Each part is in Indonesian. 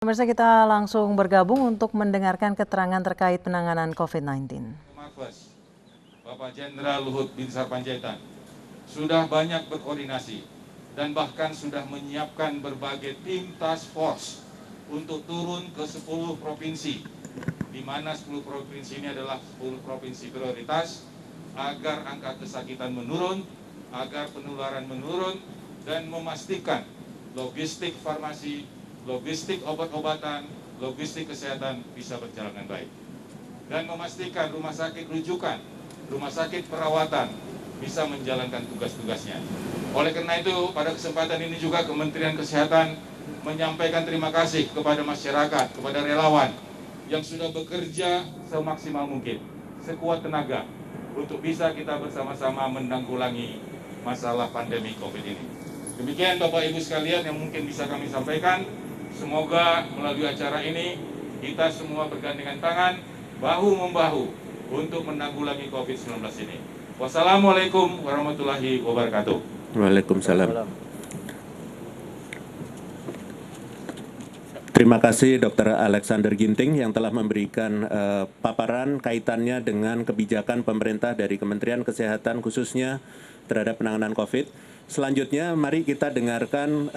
Pemirsa, kita langsung bergabung untuk mendengarkan keterangan terkait penanganan COVID-19. Mabes, Bapak Jenderal Luhut Binsar Panjaitan sudah banyak berkoordinasi dan bahkan sudah menyiapkan berbagai tim task force untuk turun ke 10 provinsi, di mana 10 provinsi ini adalah 10 provinsi prioritas, agar angka kesakitan menurun, agar penularan menurun, dan memastikan logistik farmasi, logistik obat-obatan, logistik kesehatan bisa berjalan dengan baik. Dan memastikan rumah sakit rujukan, rumah sakit perawatan bisa menjalankan tugas-tugasnya. Oleh karena itu, pada kesempatan ini juga Kementerian Kesehatan menyampaikan terima kasih kepada masyarakat, kepada relawan yang sudah bekerja semaksimal mungkin, sekuat tenaga, untuk bisa kita bersama-sama menanggulangi masalah pandemi COVID ini. Demikian Bapak Ibu sekalian yang mungkin bisa kami sampaikan. Semoga melalui acara ini kita semua bergandengan tangan, bahu-membahu untuk menanggulangi COVID-19 ini. Wassalamualaikum warahmatullahi wabarakatuh. Waalaikumsalam. Terima kasih Dr. Alexander Ginting yang telah memberikan paparan kaitannya dengan kebijakan pemerintah dari Kementerian Kesehatan khususnya terhadap penanganan COVID. Selanjutnya mari kita dengarkan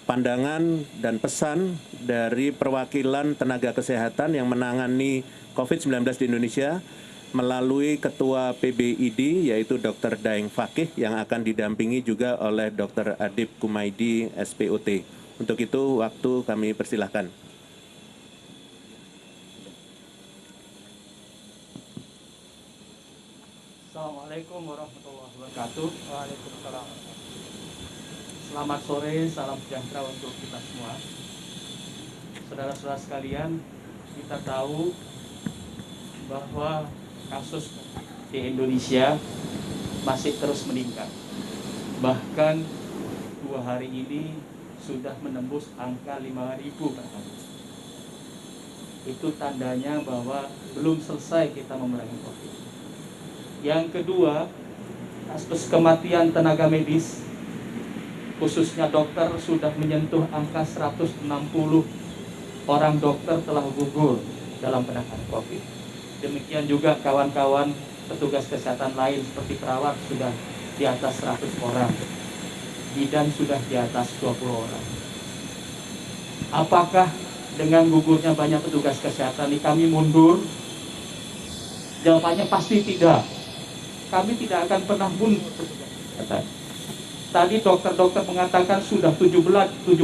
pandangan dan pesan dari perwakilan tenaga kesehatan yang menangani COVID-19 di Indonesia melalui Ketua PBID yaitu Dr. Daeng Fakih yang akan didampingi juga oleh Dr. Adib Kumaydi SPOT. Untuk itu waktu kami persilahkan. Assalamualaikum warahmatullahi wabarakatuh. Waalaikumsalam. Selamat sore, salam sejahtera untuk kita semua. Saudara-saudara sekalian, kita tahu bahwa kasus di Indonesia masih terus meningkat. Bahkan 2 hari ini sudah menembus angka 5.000 per hari. Itu tandanya bahwa belum selesai kita memerangi COVID. Yang kedua, kasus kematian tenaga medis, khususnya dokter, sudah menyentuh angka 160 orang dokter telah gugur dalam penanganan COVID. Demikian juga kawan-kawan petugas kesehatan lain seperti perawat sudah di atas 100 orang. Bidan sudah di atas 20 orang. Apakah dengan gugurnya banyak petugas kesehatan ini kami mundur? Jawabannya pasti tidak. Kami tidak akan pernah mundur. Tadi dokter-dokter mengatakan sudah 7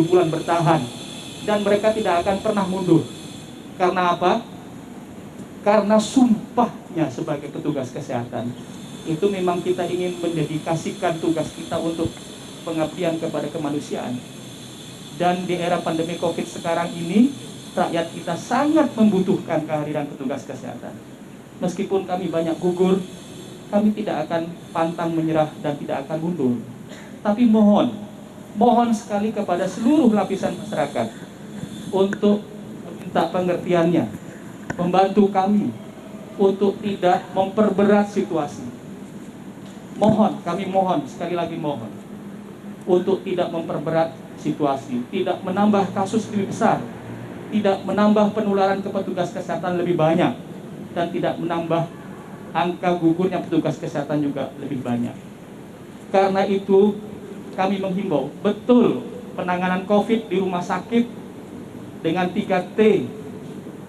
bulan bertahan dan mereka tidak akan pernah mundur. Karena apa? Karena sumpahnya sebagai petugas kesehatan. Itu memang kita ingin mendedikasikan tugas kita untuk pengabdian kepada kemanusiaan. Dan di era pandemi COVID sekarang ini, rakyat kita sangat membutuhkan kehadiran petugas kesehatan. Meskipun kami banyak gugur, kami tidak akan pantang menyerah dan tidak akan mundur. Tapi mohon sekali kepada seluruh lapisan masyarakat untuk meminta pengertiannya, membantu kami untuk tidak memperberat situasi. Kami mohon, sekali lagi mohon, untuk tidak memperberat situasi, tidak menambah kasus lebih besar, tidak menambah penularan ke petugas kesehatan lebih banyak, dan tidak menambah angka gugurnya petugas kesehatan juga lebih banyak. Karena itu, kami menghimbau, betul penanganan COVID di rumah sakit dengan 3T,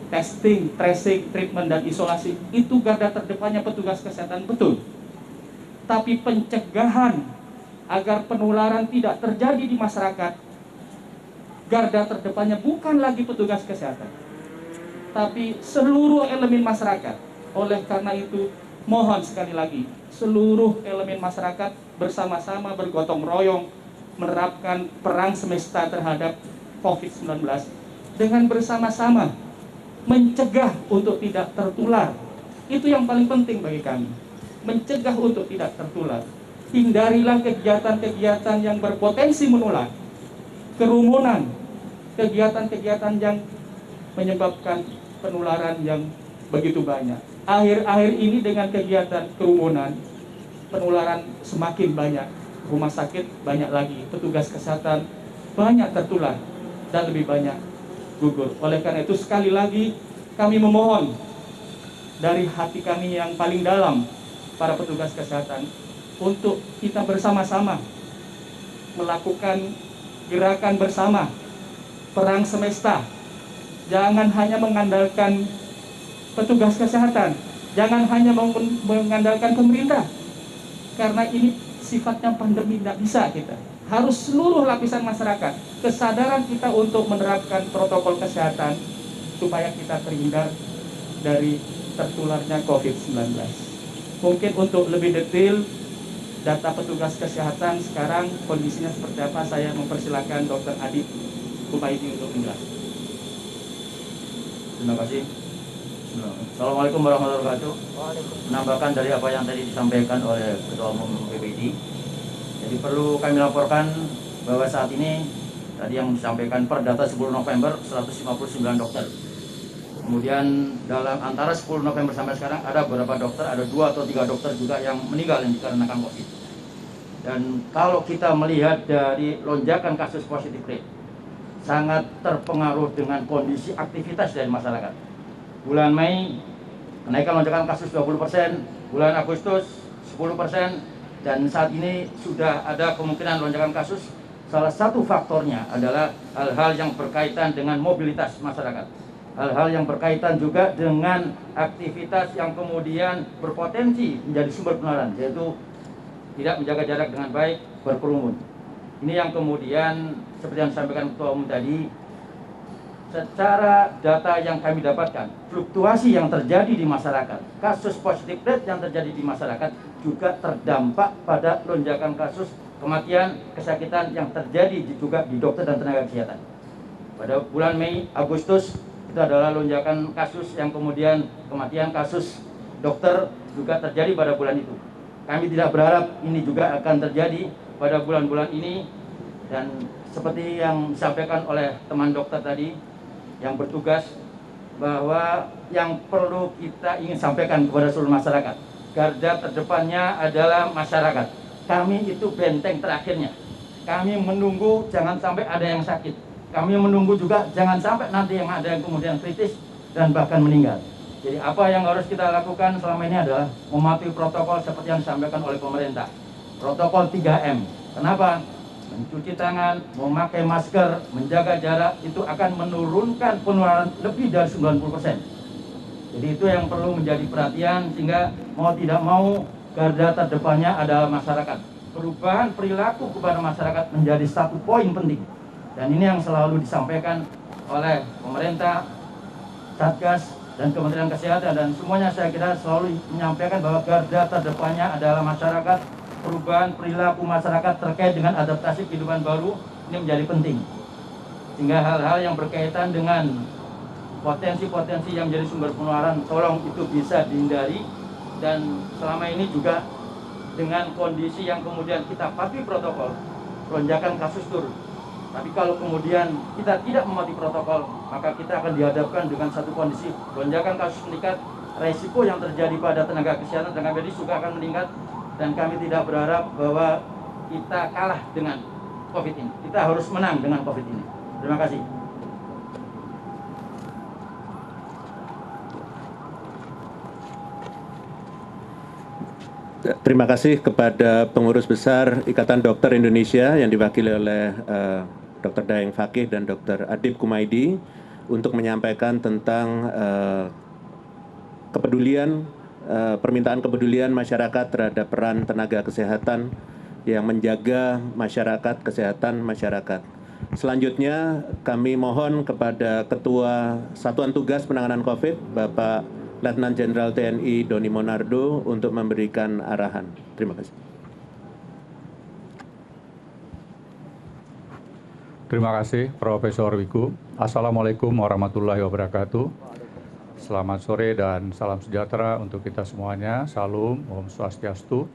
testing, tracing, treatment, dan isolasi, itu garda terdepannya petugas kesehatan, betul. Tapi pencegahan agar penularan tidak terjadi di masyarakat, garda terdepannya bukan lagi petugas kesehatan, tapi seluruh elemen masyarakat. Oleh karena itu, mohon sekali lagi, seluruh elemen masyarakat bersama-sama bergotong royong menerapkan perang semesta terhadap COVID-19 dengan bersama-sama mencegah untuk tidak tertular. Itu yang paling penting bagi kami, mencegah untuk tidak tertular. Hindarilah kegiatan-kegiatan yang berpotensi menular, kerumunan, kegiatan-kegiatan yang menyebabkan penularan yang begitu banyak. Akhir-akhir ini dengan kegiatan kerumunan, penularan semakin banyak, rumah sakit banyak lagi, petugas kesehatan banyak tertular, dan lebih banyak gugur. Oleh karena itu sekali lagi kami memohon dari hati kami yang paling dalam, para petugas kesehatan, untuk kita bersama-sama melakukan gerakan bersama, perang semesta. Jangan hanya mengandalkan petugas kesehatan, jangan hanya mengandalkan pemerintah, karena ini sifatnya pandemi, tidak bisa kita. Harus seluruh lapisan masyarakat, kesadaran kita untuk menerapkan protokol kesehatan supaya kita terhindar dari tertularnya COVID-19. Mungkin untuk lebih detail data petugas kesehatan sekarang kondisinya seperti apa, saya mempersilakan Dr. Adib Kumaydi untuk menjelaskan. Terima kasih. Assalamualaikum warahmatullahi wabarakatuh. Menambahkan dari apa yang tadi disampaikan oleh Ketua Umum PPID. Jadi perlu kami laporkan bahwa saat ini tadi yang disampaikan per data 10 November 159 dokter. Kemudian dalam antara 10 November sampai sekarang ada beberapa dokter, ada 2 atau 3 dokter juga yang meninggal yang dikarenakan COVID. Dan kalau kita melihat dari lonjakan kasus positif rate, sangat terpengaruh dengan kondisi aktivitas dari masyarakat. Bulan Mei kenaikan lonjakan kasus 20%, bulan Agustus 10%, dan saat ini sudah ada kemungkinan lonjakan kasus. Salah satu faktornya adalah hal-hal yang berkaitan dengan mobilitas masyarakat. Hal-hal yang berkaitan juga dengan aktivitas yang kemudian berpotensi menjadi sumber penularan, yaitu tidak menjaga jarak dengan baik, berkerumun. Ini yang kemudian seperti yang disampaikan Ketua Umum tadi, secara data yang kami dapatkan, fluktuasi yang terjadi di masyarakat, kasus positif rate yang terjadi di masyarakat juga terdampak pada lonjakan kasus kematian, kesakitan yang terjadi juga di dokter dan tenaga kesehatan. Pada bulan Mei, Agustus itu adalah lonjakan kasus yang kemudian kematian kasus dokter juga terjadi pada bulan itu. Kami tidak berharap ini juga akan terjadi pada bulan-bulan ini, dan seperti yang disampaikan oleh teman dokter tadi yang bertugas, bahwa yang perlu kita ingin sampaikan kepada seluruh masyarakat, garda terdepannya adalah masyarakat. Kami itu benteng terakhirnya. Kami menunggu jangan sampai ada yang sakit. Kami menunggu juga jangan sampai nanti yang ada yang kemudian kritis dan bahkan meninggal. Jadi apa yang harus kita lakukan selama ini adalah mematuhi protokol seperti yang disampaikan oleh pemerintah. Protokol 3M. Kenapa? Mencuci tangan, memakai masker, menjaga jarak, itu akan menurunkan penularan lebih dari 90%. Jadi itu yang perlu menjadi perhatian, sehingga mau tidak mau garda terdepannya adalah masyarakat. Perubahan perilaku kepada masyarakat menjadi satu poin penting. Dan ini yang selalu disampaikan oleh pemerintah, Satgas, dan Kementerian Kesehatan, dan semuanya saya kira selalu menyampaikan bahwa garda terdepannya adalah masyarakat. Perubahan perilaku masyarakat terkait dengan adaptasi kehidupan baru ini menjadi penting, sehingga hal-hal yang berkaitan dengan potensi-potensi yang menjadi sumber penularan tolong itu bisa dihindari. Dan selama ini juga dengan kondisi yang kemudian kita patuhi protokol, lonjakan kasus turun. Tapi kalau kemudian kita tidak mematuhi protokol, maka kita akan dihadapkan dengan satu kondisi lonjakan kasus meningkat, resiko yang terjadi pada tenaga kesehatan, tenaga medis juga akan meningkat. Dan kami tidak berharap bahwa kita kalah dengan COVID ini. Kita harus menang dengan COVID ini. Terima kasih. Terima kasih kepada Pengurus Besar Ikatan Dokter Indonesia yang diwakili oleh Dr. Daeng Fakih dan Dr. Adib Kumaydi untuk menyampaikan tentang permintaan kepedulian masyarakat terhadap peran tenaga kesehatan yang menjaga kesehatan masyarakat. Selanjutnya kami mohon kepada Ketua Satuan Tugas Penanganan COVID, Bapak Letnan Jenderal TNI Doni Monardo untuk memberikan arahan. Terima kasih. Terima kasih Profesor Wiku. Assalamualaikum warahmatullahi wabarakatuh. Selamat sore dan salam sejahtera untuk kita semuanya. Salam, Om Swastiastu,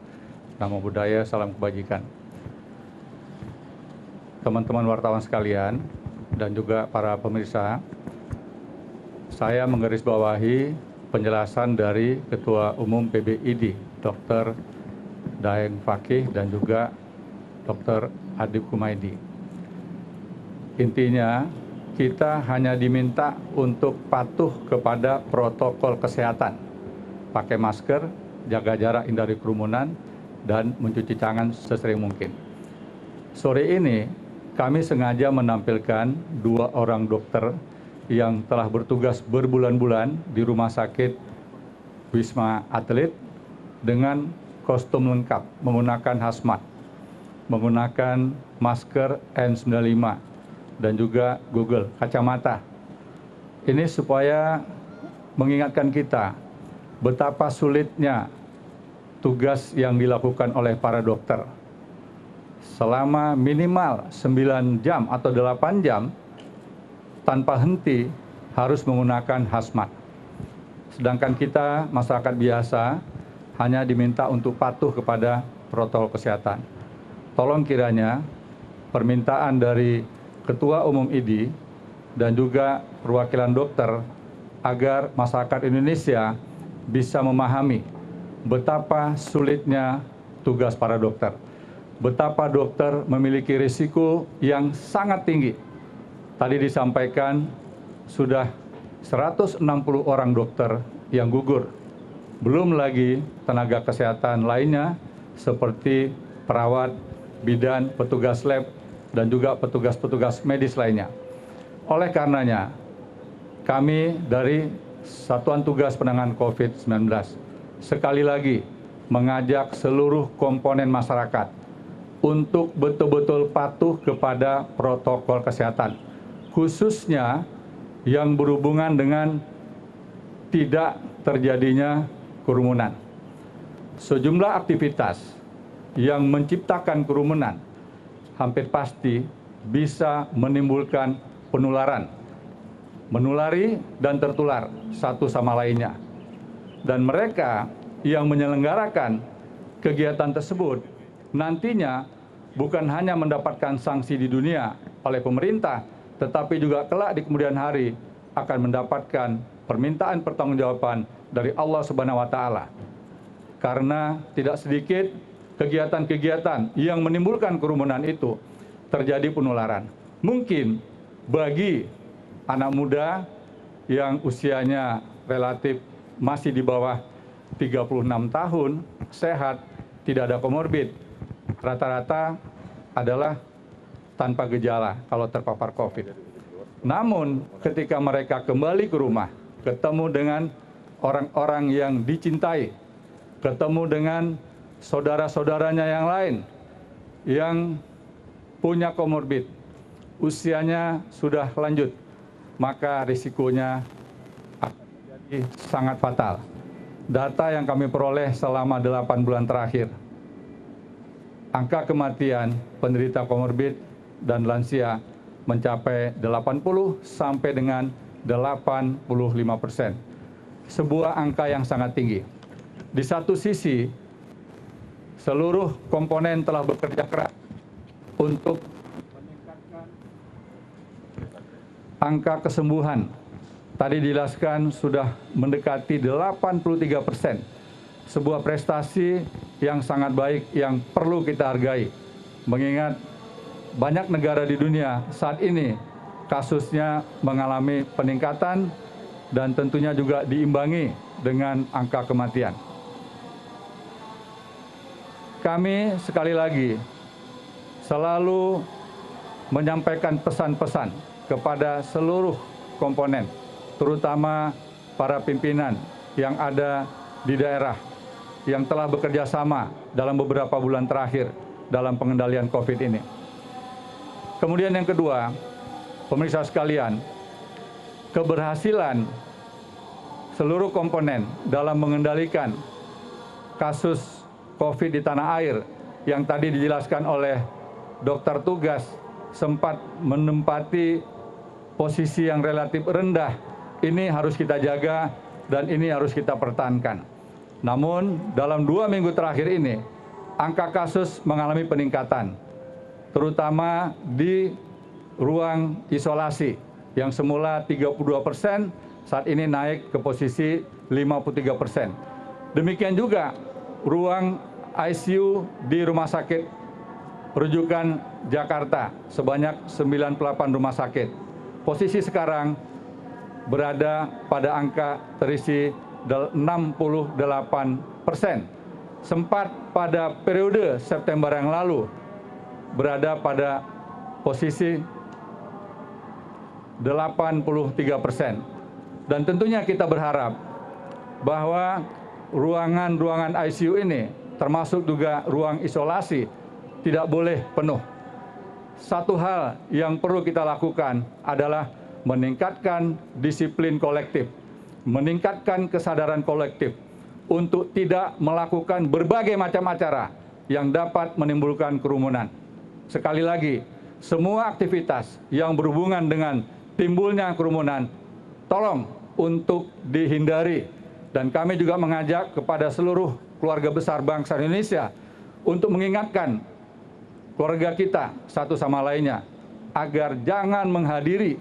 Namo Buddhaya, salam kebajikan. Teman-teman wartawan sekalian dan juga para pemirsa, saya menggarisbawahi penjelasan dari Ketua Umum PBID, Dr. Daeng Fakih dan juga Dr. Adib Kumaydi. Intinya, kita hanya diminta untuk patuh kepada protokol kesehatan. Pakai masker, jaga jarak, hindari kerumunan, dan mencuci tangan sesering mungkin. Sore ini kami sengaja menampilkan 2 orang dokter yang telah bertugas berbulan-bulan di Rumah Sakit Wisma Atlet dengan kostum lengkap, menggunakan hazmat, menggunakan masker N95 dan juga Google kacamata. Ini supaya mengingatkan kita betapa sulitnya tugas yang dilakukan oleh para dokter. Selama minimal 9 jam atau 8 jam tanpa henti harus menggunakan hazmat. Sedangkan kita masyarakat biasa hanya diminta untuk patuh kepada protokol kesehatan. Tolong kiranya permintaan dari Ketua Umum IDI dan juga perwakilan dokter agar masyarakat Indonesia bisa memahami betapa sulitnya tugas para dokter. Betapa dokter memiliki risiko yang sangat tinggi. Tadi disampaikan sudah 160 orang dokter yang gugur. Belum lagi tenaga kesehatan lainnya seperti perawat, bidan, petugas lab, dan juga petugas-petugas medis lainnya. Oleh karenanya, kami dari Satuan Tugas Penanganan COVID-19 sekali lagi mengajak seluruh komponen masyarakat untuk betul-betul patuh kepada protokol kesehatan, khususnya yang berhubungan dengan tidak terjadinya kerumunan. Sejumlah aktivitas yang menciptakan kerumunan hampir pasti bisa menimbulkan penularan, menulari dan tertular satu sama lainnya. Dan mereka yang menyelenggarakan kegiatan tersebut nantinya bukan hanya mendapatkan sanksi di dunia oleh pemerintah, tetapi juga kelak di kemudian hari akan mendapatkan permintaan pertanggungjawaban dari Allah Subhanahu wa Ta'ala. Karena tidak sedikit kegiatan-kegiatan yang menimbulkan kerumunan itu terjadi penularan. Mungkin bagi anak muda yang usianya relatif masih di bawah 36 tahun, sehat, tidak ada komorbid, rata-rata adalah tanpa gejala kalau terpapar COVID. Namun ketika mereka kembali ke rumah, ketemu dengan orang-orang yang dicintai, ketemu dengan saudara-saudaranya yang lain yang punya komorbid, usianya sudah lanjut, maka risikonya akan menjadi sangat fatal. Data yang kami peroleh selama 8 bulan terakhir, angka kematian penderita komorbid dan lansia mencapai 80 sampai dengan 85%. Sebuah angka yang sangat tinggi. Di satu sisi, seluruh komponen telah bekerja keras untuk meningkatkan angka kesembuhan. Tadi dijelaskan sudah mendekati 83%. Sebuah prestasi yang sangat baik yang perlu kita hargai. Mengingat banyak negara di dunia saat ini kasusnya mengalami peningkatan dan tentunya juga diimbangi dengan angka kematian. Kami sekali lagi selalu menyampaikan pesan-pesan kepada seluruh komponen, terutama para pimpinan yang ada di daerah yang telah bekerja sama dalam beberapa bulan terakhir dalam pengendalian COVID ini. Kemudian yang kedua, pemirsa sekalian, keberhasilan seluruh komponen dalam mengendalikan kasus COVID di tanah air yang tadi dijelaskan oleh dokter tugas sempat menempati posisi yang relatif rendah, ini harus kita jaga dan ini harus kita pertahankan. Namun dalam 2 minggu terakhir ini, angka kasus mengalami peningkatan, terutama di ruang isolasi yang semula 32%, saat ini naik ke posisi 53%. Demikian juga ruang ICU di Rumah Sakit Rujukan Jakarta sebanyak 98 rumah sakit. posisi sekarang berada pada angka terisi 68%. Sempat pada periode September yang lalu berada pada posisi 83%. Dan tentunya kita berharap bahwa ruangan-ruangan ICU ini, termasuk juga ruang isolasi, tidak boleh penuh. Satu hal yang perlu kita lakukan adalah meningkatkan disiplin kolektif, meningkatkan kesadaran kolektif untuk tidak melakukan berbagai macam acara yang dapat menimbulkan kerumunan. Sekali lagi, semua aktivitas yang berhubungan dengan timbulnya kerumunan, tolong untuk dihindari. Dan kami juga mengajak kepada seluruh keluarga besar bangsa Indonesia untuk mengingatkan keluarga kita satu sama lainnya agar jangan menghadiri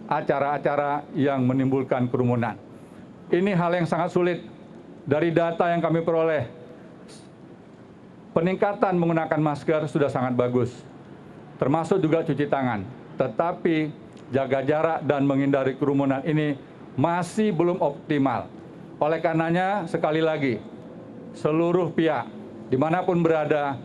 acara-acara yang menimbulkan kerumunan. Ini hal yang sangat sulit. Dari data yang kami peroleh, peningkatan menggunakan masker sudah sangat bagus, termasuk juga cuci tangan. Tetapi jaga jarak dan menghindari kerumunan ini masih belum optimal. Oleh karenanya, sekali lagi, seluruh pihak dimanapun berada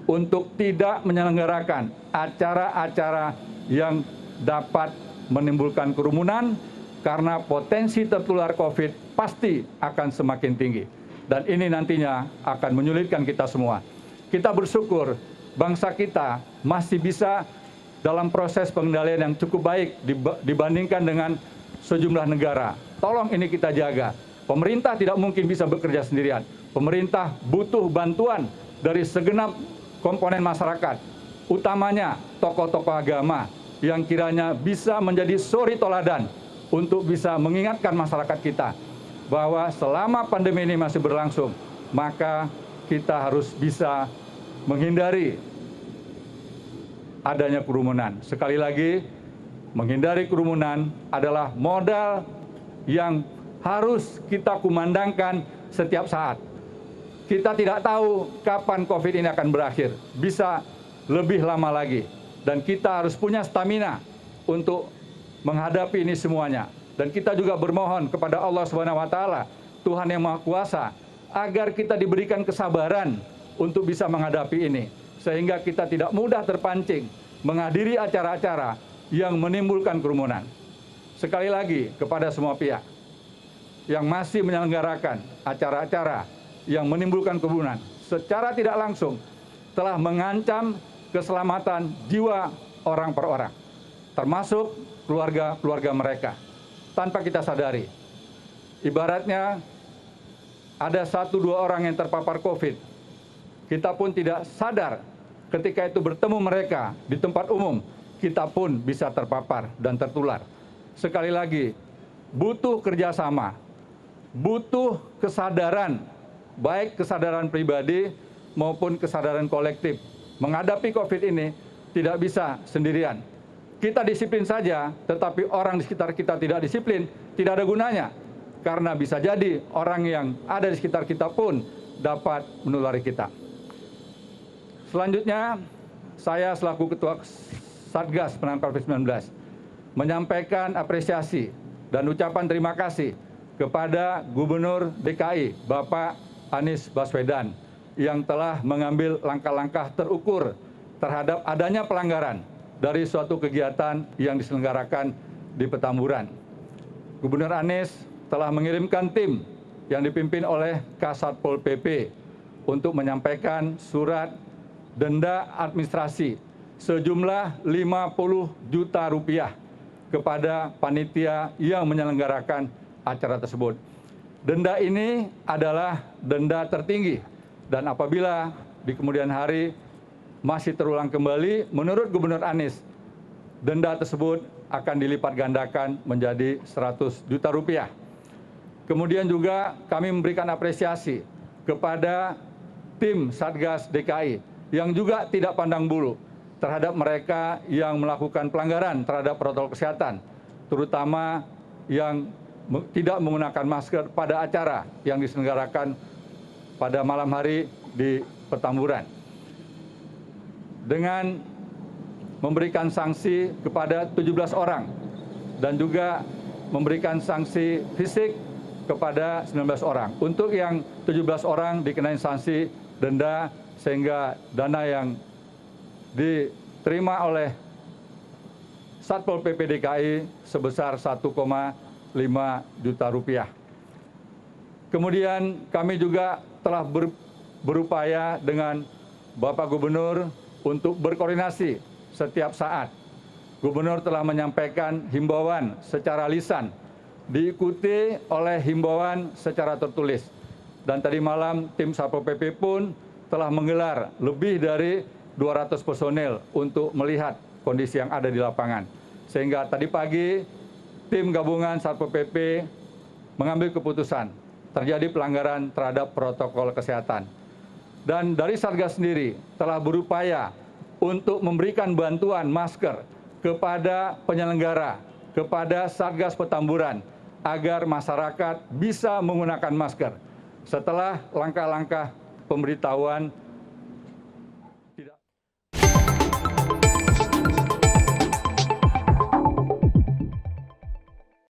untuk tidak menyelenggarakan acara-acara yang dapat menimbulkan kerumunan, karena potensi tertular COVID pasti akan semakin tinggi. Dan ini nantinya akan menyulitkan kita semua. Kita bersyukur bangsa kita masih bisa dalam proses pengendalian yang cukup baik dibandingkan dengan sejumlah negara. Tolong ini kita jaga. Pemerintah tidak mungkin bisa bekerja sendirian. Pemerintah butuh bantuan dari segenap komponen masyarakat, utamanya tokoh-tokoh agama yang kiranya bisa menjadi suri toladan untuk bisa mengingatkan masyarakat kita bahwa selama pandemi ini masih berlangsung, maka kita harus bisa menghindari adanya kerumunan. Sekali lagi, menghindari kerumunan adalah modal yang harus kita kumandangkan setiap saat. Kita tidak tahu kapan COVID ini akan berakhir, bisa lebih lama lagi. Dan kita harus punya stamina untuk menghadapi ini semuanya. Dan kita juga bermohon kepada Allah SWT, Tuhan yang Maha Kuasa, agar kita diberikan kesabaran untuk bisa menghadapi ini. Sehingga kita tidak mudah terpancing menghadiri acara-acara yang menimbulkan kerumunan. Sekali lagi kepada semua pihak yang masih menyelenggarakan acara-acara yang menimbulkan kerumunan, secara tidak langsung telah mengancam keselamatan jiwa orang per orang, termasuk keluarga-keluarga mereka, tanpa kita sadari. Ibaratnya ada 1-2 orang yang terpapar COVID, kita pun tidak sadar ketika itu bertemu mereka di tempat umum, kita pun bisa terpapar dan tertular. Sekali lagi, butuh kerjasama, butuh kesadaran, baik kesadaran pribadi maupun kesadaran kolektif. Menghadapi COVID ini tidak bisa sendirian. Kita disiplin saja, tetapi orang di sekitar kita tidak disiplin, tidak ada gunanya. Karena bisa jadi orang yang ada di sekitar kita pun dapat menulari kita. Selanjutnya, saya selaku Ketua Satgas Penanganan COVID-19 menyampaikan apresiasi dan ucapan terima kasih kepada Gubernur DKI, Bapak Anies Baswedan, yang telah mengambil langkah-langkah terukur terhadap adanya pelanggaran dari suatu kegiatan yang diselenggarakan di Petamburan. Gubernur Anies telah mengirimkan tim yang dipimpin oleh Kasatpol PP untuk menyampaikan surat denda administrasi sejumlah 50 juta rupiah kepada panitia yang menyelenggarakan acara tersebut. Denda ini adalah denda tertinggi, dan apabila di kemudian hari masih terulang kembali, menurut Gubernur Anies, denda tersebut akan dilipat gandakan menjadi 100 juta rupiah. Kemudian juga kami memberikan apresiasi kepada tim Satgas DKI yang juga tidak pandang bulu terhadap mereka yang melakukan pelanggaran terhadap protokol kesehatan, terutama yang tidak menggunakan masker pada acara yang diselenggarakan pada malam hari di Petamburan. Dengan memberikan sanksi kepada 17 orang dan juga memberikan sanksi fisik kepada 19 orang. Untuk yang 17 orang dikenai sanksi denda sehingga dana yang diterima oleh Satpol PP DKI sebesar 1,5 juta rupiah. Kemudian kami juga telah berupaya dengan Bapak Gubernur untuk berkoordinasi setiap saat. Gubernur telah menyampaikan himbauan secara lisan, diikuti oleh himbauan secara tertulis. Dan tadi malam tim Satpol PP pun telah menggelar lebih dari 200 personel untuk melihat kondisi yang ada di lapangan. Sehingga tadi pagi tim gabungan Satpol PP mengambil keputusan terjadi pelanggaran terhadap protokol kesehatan. Dan dari Satgas sendiri telah berupaya untuk memberikan bantuan masker kepada penyelenggara, kepada Satgas Petamburan, agar masyarakat bisa menggunakan masker setelah langkah-langkah pemberitahuan